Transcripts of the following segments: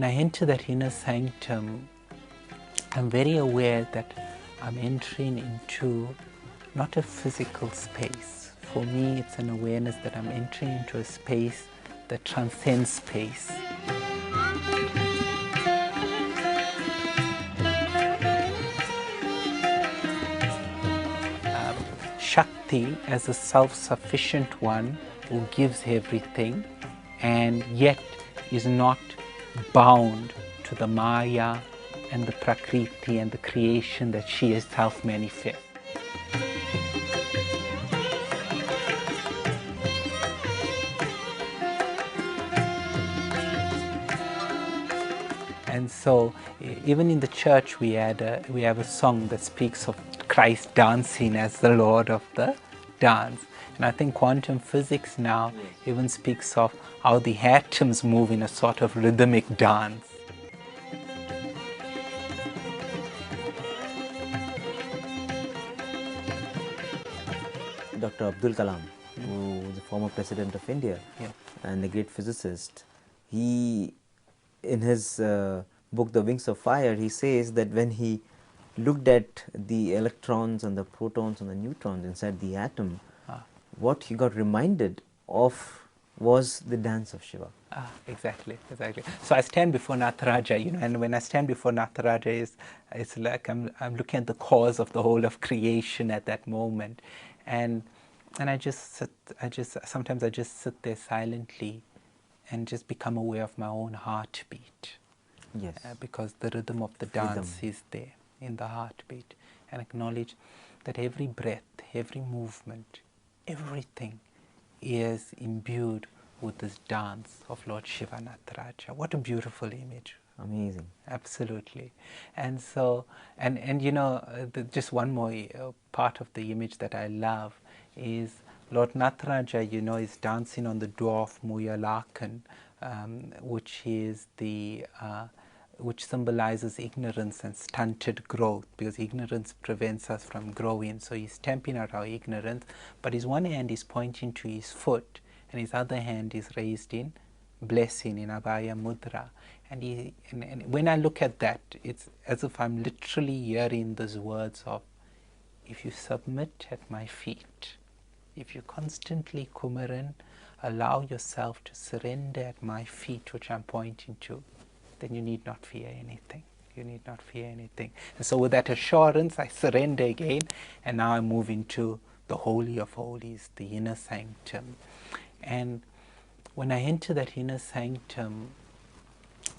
when I enter that inner sanctum, I'm very aware that I'm entering into not a physical space. For me, it's an awareness that I'm entering into a space that transcends space. Shakti as a self-sufficient one who gives everything and yet is not bound to the Maya and the Prakriti and the creation that she herself manifests. And so, even in the church, we have a song that speaks of Christ dancing as the Lord of the dance. And I think quantum physics now even speaks of how the atoms move in a sort of rhythmic dance. Dr. Abdul Kalam, who was the former president of India and a great physicist, he, in his book The Wings of Fire, he says that when he looked at the electrons and the protons and the neutrons inside the atom, what he got reminded of was the dance of Shiva. Exactly. So I stand before Nataraja, and when I stand before Nataraja, it's like I'm looking at the cause of the whole of creation at that moment, and I just sit. Sometimes I just sit there silently, and just become aware of my own heartbeat. Yes. Because the rhythm of the dance is there in the heartbeat, and acknowledge that every breath, every movement, everything is imbued with this dance of Lord Shiva Nataraja. What a beautiful image. Amazing. Absolutely. And so, and just one more part of the image that I love is Lord Nataraja, is dancing on the door of Muyalakan, which is which symbolizes ignorance and stunted growth, because ignorance prevents us from growing. So he's stamping out our ignorance, but his one hand is pointing to his foot, and his other hand is raised in blessing, in Abhaya Mudra. And when I look at that, it's as if I'm literally hearing those words of, if you submit at my feet, if you constantly, Kumeran, allow yourself to surrender at my feet, which I'm pointing to, then you need not fear anything. You need not fear anything. And so with that assurance, I surrender again, and now I move into the Holy of Holies, the inner sanctum. And when I enter that inner sanctum,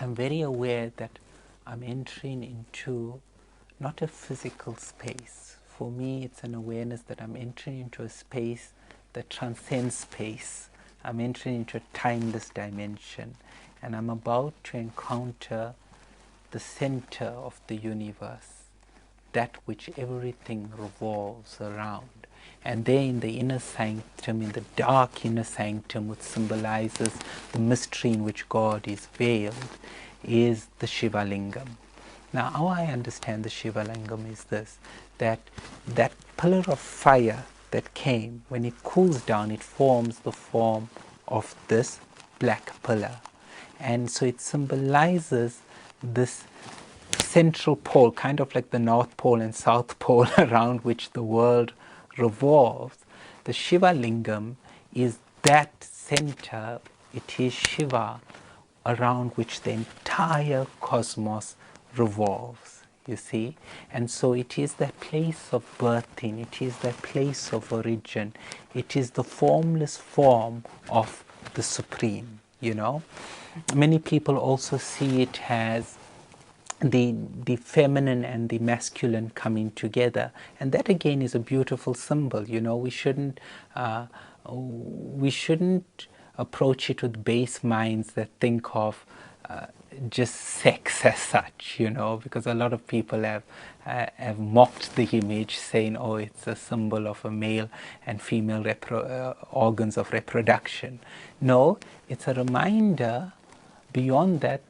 I'm very aware that I'm entering into not a physical space. For me, it's an awareness that I'm entering into a space that transcends space. I'm entering into a timeless dimension, and I'm about to encounter the center of the universe, that which everything revolves around. And there in the inner sanctum, in the dark inner sanctum, which symbolizes the mystery in which God is veiled, is the Shiva Lingam. Now, how I understand the Shiva Lingam is this, that pillar of fire that came, when it cools down, it forms the form of this black pillar. And so it symbolizes this central pole, kind of like the North Pole and South Pole around which the world revolves. The Shiva Lingam is that center. It is Shiva around which the entire cosmos revolves, you see. And so it is that place of birthing, it is that place of origin, it is the formless form of the Supreme, Many people also see it as the feminine and the masculine coming together, and that again is a beautiful symbol. We shouldn't approach it with base minds that think of just sex as such, because a lot of people have mocked the image, saying, oh, it's a symbol of a male and female organs of reproduction. No, it's a reminder beyond that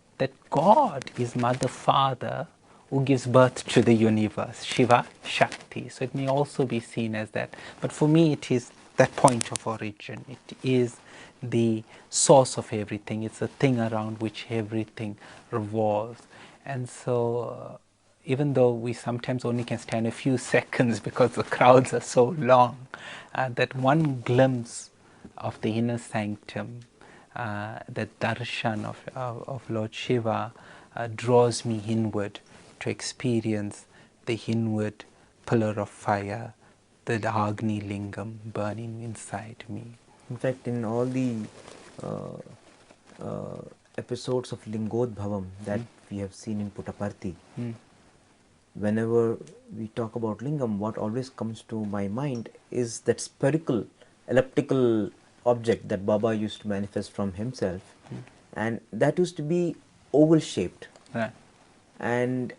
God is Mother, Father, who gives birth to the universe, Shiva, Shakti. So it may also be seen as that. But for me, it is that point of origin. It is the source of everything. It's the thing around which everything revolves. And so even though we sometimes only can stand a few seconds because the crowds are so long, that one glimpse of the inner sanctum, the darshan of Lord Shiva, draws me inward to experience the inward pillar of fire, the Agni Lingam burning inside me. In fact, in all the episodes of Lingodbhavam that we have seen in Puttaparthi, whenever we talk about Lingam, what always comes to my mind is that spherical, elliptical object that Baba used to manifest from himself, and that used to be oval shaped. Right. And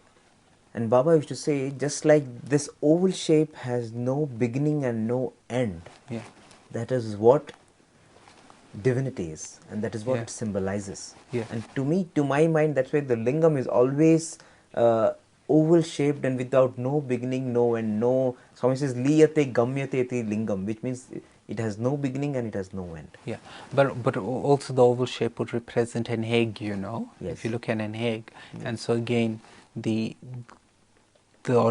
Baba used to say, just like this oval shape has no beginning and no end, Yeah. that is what divinity is, and that is what Yeah. it symbolizes. Yeah. And to me, to my mind, that's why the lingam is always oval shaped and without no beginning, no end, no. Swami says, liyate gamyate iti lingam, which means it has no beginning and it has no end. Yeah, but also the oval shape would represent an egg, you know. Yes. If you look at an egg, Yes. and so again, the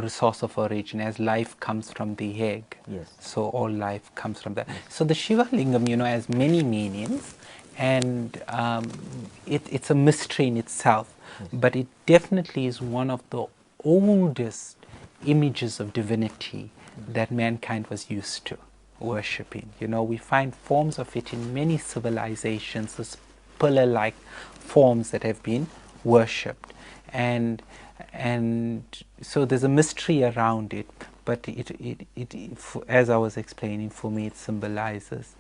source of origin, as life comes from the egg, Yes. so all life comes from that. So the Shiva Lingam, you know, has many meanings, and it's a mystery in itself, but it definitely is one of the oldest images of divinity that mankind was used to worshipping. You know, we find forms of it in many civilizations, this pillar-like forms that have been worshipped, and so there's a mystery around it, but as I was explaining, for me it symbolizes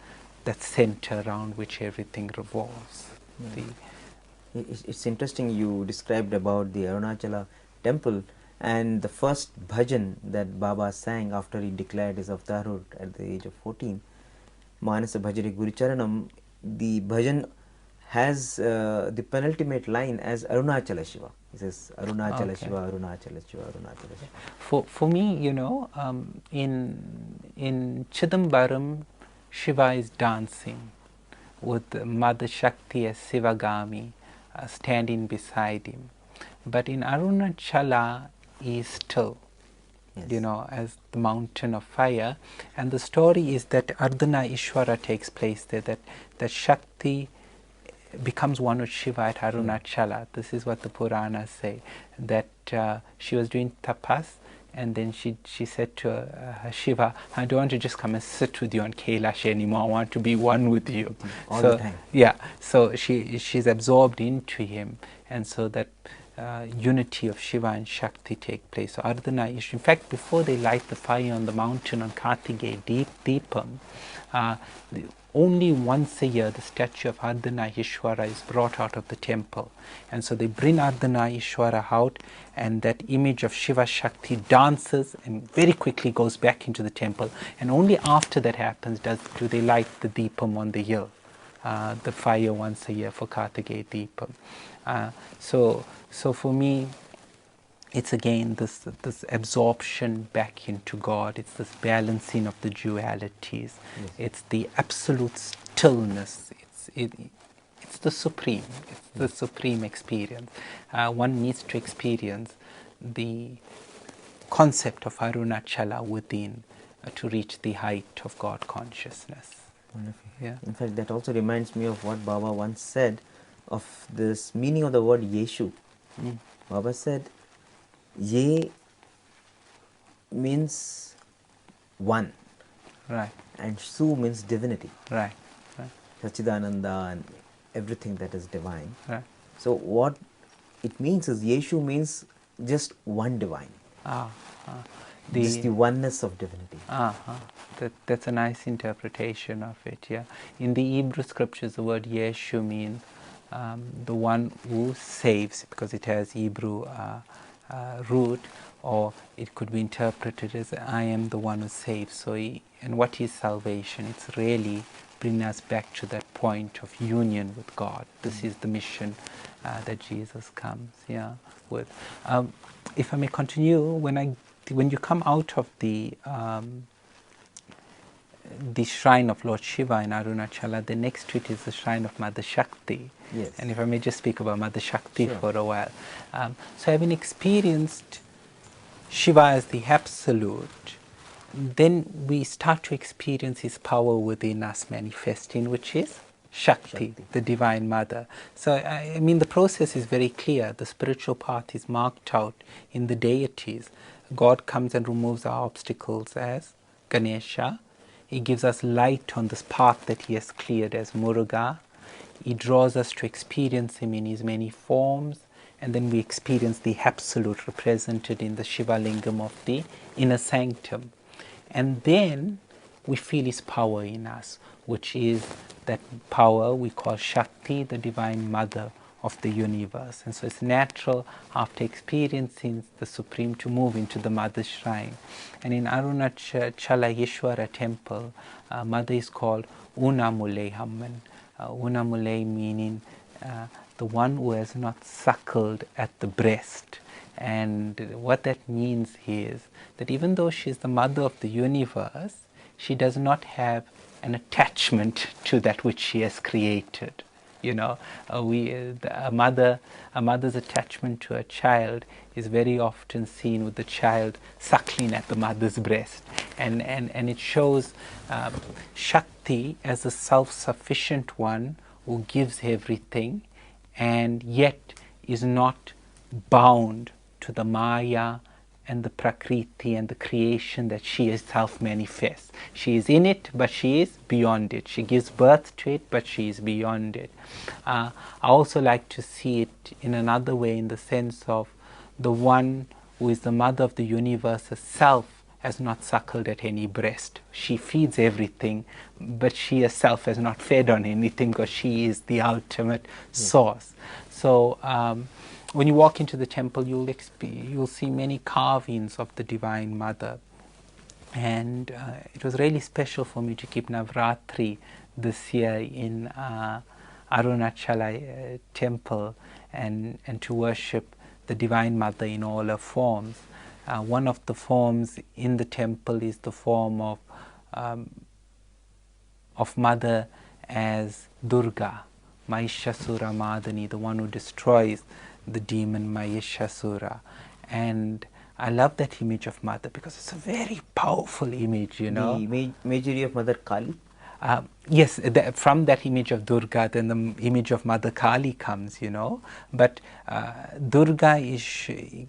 that center around which everything revolves. It's interesting you described about the Arunachala temple, and the first bhajan that Baba sang after he declared his avatarhood at the age of 14, Manasa Bhajari Gurucharanam, the bhajan has the penultimate line as Arunachala Shiva. He says Arunachala Okay. Shiva, Arunachala Shiva, Arunachala Shiva. For me, you know, in Chidambaram, Shiva is dancing with Mother Shakti as Sivagami standing beside him. But in Arunachala, he is still, Yes. you know, as the mountain of fire. And the story is that Ardhana Ishvara takes place there, that Shakti becomes one with Shiva at Arunachala. This is what the Puranas say, that she was doing tapas, and then she said to Shiva, I don't want to just come and sit with you on Kailash anymore, I want to be one with you. All the time. Yeah, so she's absorbed into him, and so that unity of Shiva and Shakti take place. So Ardhana Ishvara, in fact, before they light the fire on the mountain on Kartikeya Deepam, only once a year the statue of Ardhana Ishvara is brought out of the temple, and so they bring Ardhana Ishvara out, and that image of Shiva Shakti dances and very quickly goes back into the temple, and only after that happens do they light the Deepam on the hill, the fire once a year for Kartikeya Deepam. So for me, it's again this absorption back into God. It's this balancing of the dualities. Yes. It's the absolute stillness. It's the supreme. It's the supreme experience. One needs to experience the concept of Arunachala within to reach the height of God consciousness. Wonderful. Yeah. In fact, that also reminds me of what Baba once said of this meaning of the word Yeshu. Baba said, Ye means one, Right. and Su means divinity. Right. Right. Sachidananda and everything that is divine. Right. So what it means is Yeshu means just one divine. Just the oneness of divinity. That's a nice interpretation of it. Yeah. In the Hebrew scriptures, the word Yeshu means the one who saves, because it has Hebrew root, or it could be interpreted as I am the one who saves. So, and what is salvation? It's really bringing us back to that point of union with God. This is the mission that Jesus comes, with. If I may continue, when you come out of the the shrine of Lord Shiva in Arunachala, the next to it is the shrine of Mother Shakti. Yes. And if I may just speak about Mother Shakti Sure. for a while. So having experienced Shiva as the absolute, then we start to experience his power within us manifesting, which is Shakti, the Divine Mother. So, I mean, the process is very clear. The spiritual path is marked out in the deities. God comes and removes our obstacles as Ganesha. He gives us light on this path that he has cleared as Muruga. He draws us to experience him in his many forms, and then we experience the absolute represented in the Shiva Lingam of the inner sanctum. And then we feel his power in us, which is that power we call Shakti, the Divine Mother of the universe. And so it's natural after experiencing the Supreme to move into the Mother Shrine. And in Arunachala temple, Mother is called Unamulai Hamman. Unamulai meaning the one who has not suckled at the breast. And what that means is that even though she is the mother of the universe, she does not have an attachment to that which she has created. You know, a mother's attachment to a child is very often seen with the child suckling at the mother's breast. And it shows Shakti as a self-sufficient one who gives everything and yet is not bound to the Maya and the Prakriti and the creation that she herself manifests. She is in it, but she is beyond it. She gives birth to it, but she is beyond it. I also like to see it in another way, in the sense of the one who is the mother of the universe herself has not suckled at any breast. She feeds everything, but she herself has not fed on anything, because she is the ultimate source. So when you walk into the temple, you'll see many carvings of the Divine Mother. And it was really special for me to keep Navratri this year in Arunachala temple and to worship the Divine Mother in all her forms. One of the forms in the temple is the form of Mother as Durga, Mahishasura Madani, the one who destroys the demon Mahishasura. And I love that image of Mother because it's a very powerful image, you know. The imagery of Mother Kali? Yes, from that image of Durga, then the image of Mother Kali comes, you know. But Durga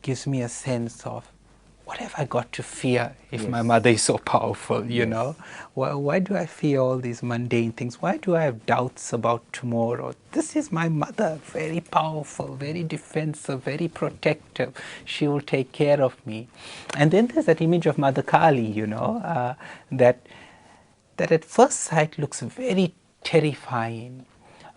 gives me a sense of, what have I got to fear if my mother is so powerful, you know? Why do I fear all these mundane things? Why do I have doubts about tomorrow? This is my mother, very powerful, very defensive, very protective. She will take care of me. And then there's that image of Mother Kali, you know, that at first sight looks very terrifying,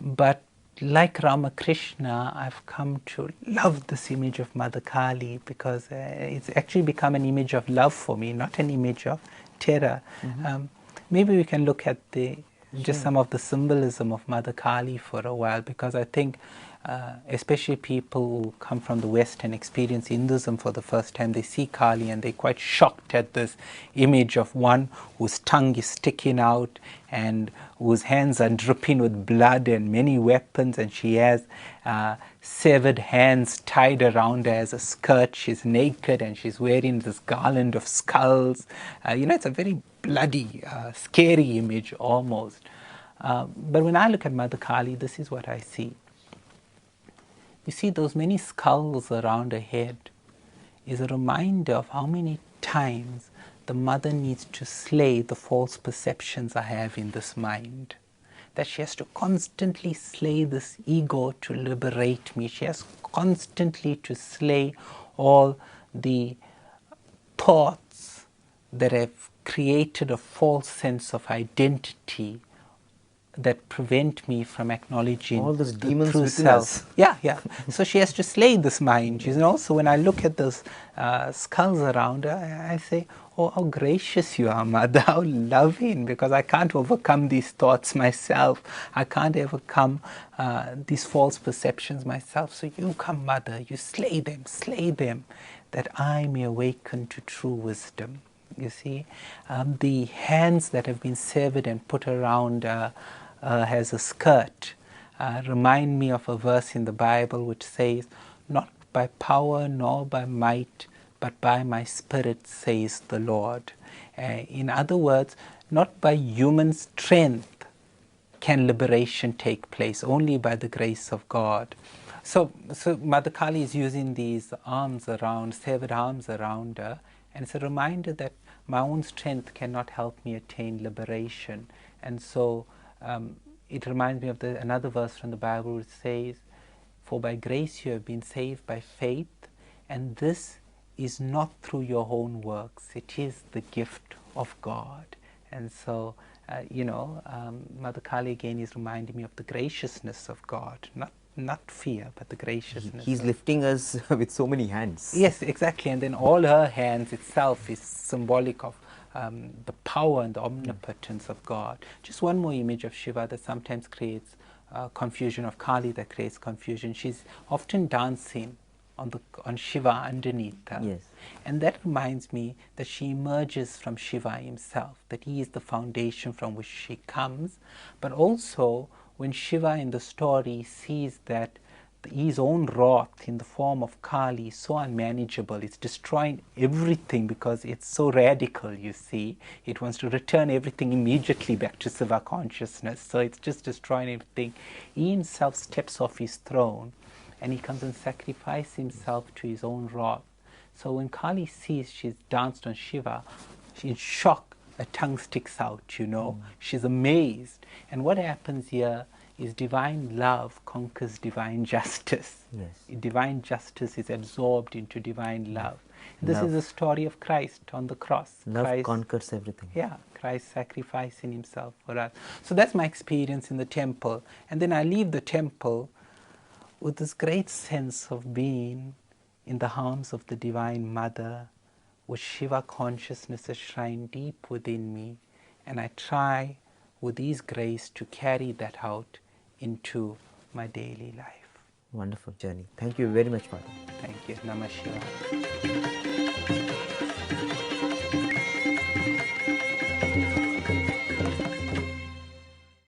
but like Ramakrishna, I've come to love this image of Mother Kali because it's actually become an image of love for me, not an image of terror. Maybe we can look at just some of the symbolism of Mother Kali for a while, because I think especially people who come from the West and experience Hinduism for the first time, they see Kali and they're quite shocked at this image of one whose tongue is sticking out and whose hands are dripping with blood and many weapons, and she has severed hands tied around her as a skirt. She's naked and she's wearing this garland of skulls. You know, it's a very bloody, scary image almost. But when I look at Mother Kali, this is what I see. You see, those many skulls around her head is a reminder of how many times the mother needs to slay the false perceptions I have in this mind. That she has to constantly slay this ego to liberate me. She has constantly to slay all the thoughts that have created a false sense of identity that prevent me from acknowledging all those demons true within self. us. Yeah. So she has to slay this mind, you know. So when I look at those skulls around her, I say, oh, how gracious you are, Mother, how loving, because I can't overcome these thoughts myself. I can't overcome these false perceptions myself. So you come, Mother, you slay them, that I may awaken to true wisdom. You see, the hands that have been severed and put around as a skirt remind me of a verse in the Bible which says, "Not by power nor by might, but by my Spirit, says the Lord." In other words, not by human strength can liberation take place, only by the grace of God. So Mother Kali is using these arms around, severed arms around her, and it's a reminder that my own strength cannot help me attain liberation. And so it reminds me of another verse from the Bible which says, "For by grace you have been saved by faith, and this is not through your own works, it is the gift of God." And so, Mother Kali again is reminding me of the graciousness of God, not fear, but the graciousness. He's lifting us with so many hands. Yes, exactly. And then all her hands itself is symbolic of the power and the omnipotence of God. Just one more image of Shiva that sometimes creates confusion, of Kali that creates confusion. She's often dancing on Shiva underneath her. Yes. And that reminds me that she emerges from Shiva himself, that he is the foundation from which she comes. But also, when Shiva in the story sees that his own wrath in the form of Kali is so unmanageable, it's destroying everything because it's so radical, you see. It wants to return everything immediately back to Shiva consciousness, so it's just destroying everything. He himself steps off his throne and he comes and sacrifices himself to his own wrath. So when Kali sees she's danced on Shiva, she's in shock, a tongue sticks out, She's amazed. And what happens here is divine love conquers divine justice. Yes. Divine justice is absorbed into divine love. This is the story of Christ on the cross. Love Christ conquers everything. Yeah, Christ sacrificing himself for us. So that's my experience in the temple. And then I leave the temple with this great sense of being in the arms of the Divine Mother, with Shiva consciousness enshrined deep within me, and I try with His grace to carry that out into my daily life. Wonderful journey. Thank you very much, Father. Thank you. Namah Shivaya.